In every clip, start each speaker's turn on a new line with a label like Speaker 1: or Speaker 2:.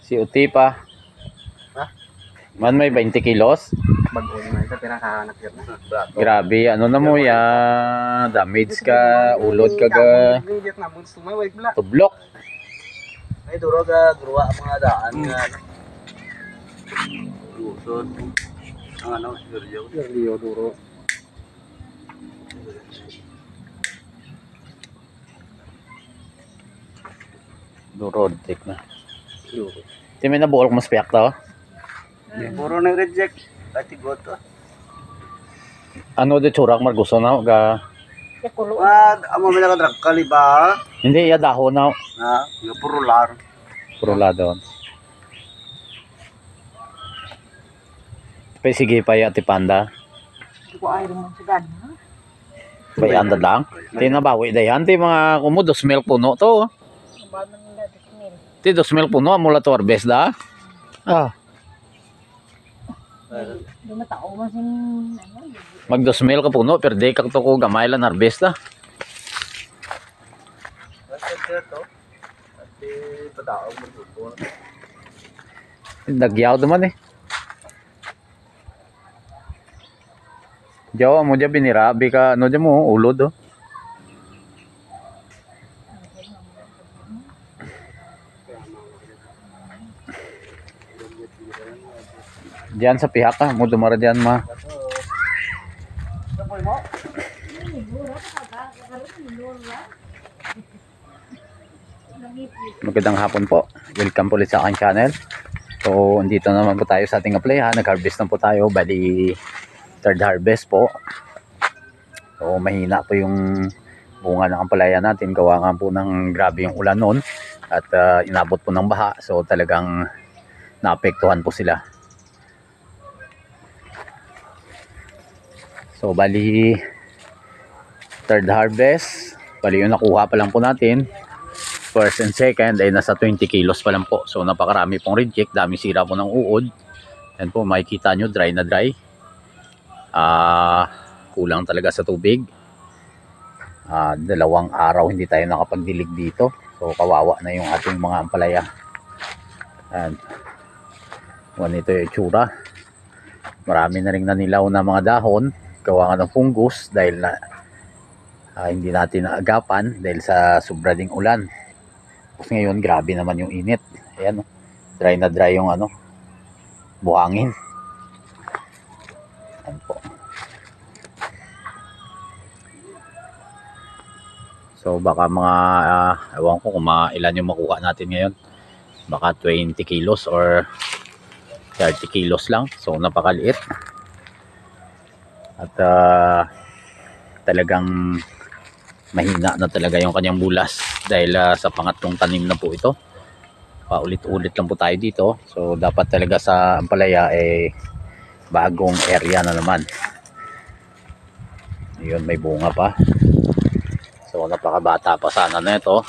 Speaker 1: Si Uti pa.
Speaker 2: Ha?
Speaker 1: Man may 20 kilos.
Speaker 2: Bago naman ito, pinakahanap yun na.
Speaker 1: Grabe, ano na mo ya, damage ka, ulod ka ga, tublok.
Speaker 2: Ay, duro ga, gruwa ang mga daan nga. Usod. Ang ano, Sergio duro.
Speaker 1: Durod, tik na. Di may nabuol kung mas piyak to.
Speaker 2: Puro nag-reject. Pati goto.
Speaker 1: Ano de churak margusto na ga.
Speaker 2: Amo may nakadrag kaliba.
Speaker 1: Hindi ya dahon na.
Speaker 2: Na, yung puro lar.
Speaker 1: Puro lado. Pa sige pa ya ti panda.
Speaker 3: Ko ay mo sudan.
Speaker 1: Bay anda lang. Ti nabawi dayan ti mga kumo 2,000 puno to.
Speaker 3: Ba man nila dismil.
Speaker 1: Ti 2,000 puno mula to harvest da. Ah,
Speaker 3: Di matao man sin ano.
Speaker 1: mag 2,000 ka puno per day kag to ko gamay lan harvest da.
Speaker 2: Basta ito. Pati padaog mo dito.
Speaker 1: Dagyaw naman eh. Jawa mo dyan binirabi ka, ano dyan mo, ulod oh. Diyan sa pihak ka, mo dumara dyan ma. Magandang hapon po. Welcome po ulit sa aking channel. So, andito naman po tayo sa ating applay ha. Nag-harvest na po tayo. Bali, third harvest po. So, mahina po yung bunga ng ampalaya natin. Gawa nga po ng grabe yung ulan noon. At inabot po ng baha. So, talagang naapektuhan po sila. So, bali, third harvest. Bali, yung nakuha pa lang po natin. First and second ay nasa 20 kilos pa lang po. So napakarami pong reject, dami sira po ng uod. Yan po makikita nyo, dry na dry. Kulang talaga sa tubig. 2 araw hindi tayo nakapagdilig dito. So kawawa na yung ating mga ampalaya. Yan. Ganito yung itsura. Marami na rin nanilaw na mga dahon. Gawa nga ng fungus dahil na hindi natin naagapan dahil sa sobra ding ulan. Tapos ngayon, grabe naman yung init. Ayan, dry na dry yung ano, buhangin. Ayan po. So, baka mga, ewan ko kung ilan yung makuha natin ngayon. Baka 20 kilos or 30 kilos lang. So, napakaliit. At, talagang mahina na talaga yung kanyang bulas dahil sa pangatlong tanim na po ito. Paulit-ulit lang po tayo dito. So dapat talaga sa ampalaya bagong area na naman. Yun, may bunga pa. So napakabata pa sana na ito.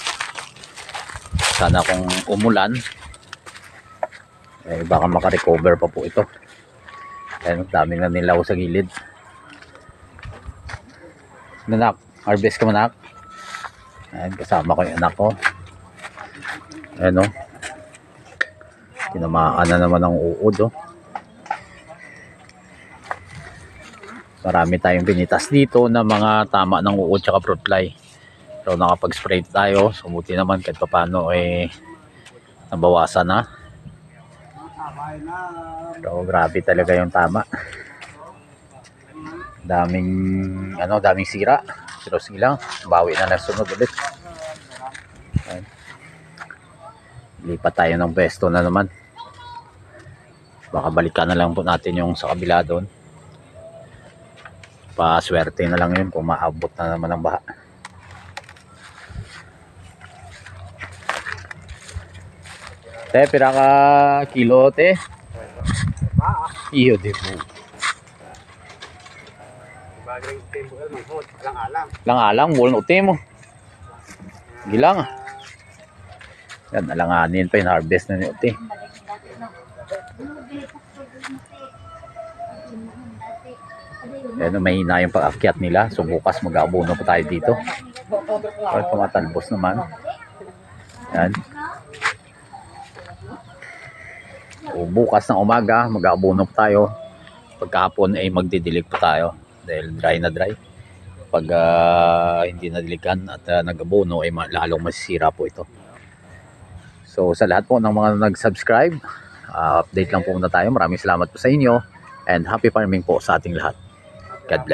Speaker 1: Sana kung umulan baka makarecover pa po ito. Ayan, daming na nilaw sa gilid. Nanak, harvest ka manak. Ayan, kasama ko yung anak ko. Ayan o. Tinamaan na naman ang uod o. Marami tayong pinitas dito na mga tama ng uod tsaka fruit fly. So nakapag-spray tayo. So buti naman kahit paano nabawasan na. So grabe talaga yung tama. Daming sira. Pero sige lang, bawi na lang sunod ulit. Ayan. Lipat tayo ng pwesto na naman. Baka balikan na lang po natin yung sa kabila doon. Paswerte na lang yun kung maabot na naman ang baha. Te, pira ka kilo te? Iyo di po. Lang-alang, buwan uti mo. Gilang. Yan, alanganin pa yung harvest na ni uti. Yan, mahina yung pag-akyat nila. So bukas mag-aabono pa tayo dito. Pero tumatalbos naman. Yan. O bukas ng umaga, mag-aabono po tayo. Pagkahapon ay magdidilig po tayo dahil dry na dry. Pag hindi nadiligan at nag-abono ay lalong masisira po ito. So sa lahat po ng mga nag-subscribe, update lang po muna tayo. Maraming salamat po sa inyo and happy farming po sa ating lahat. God bless.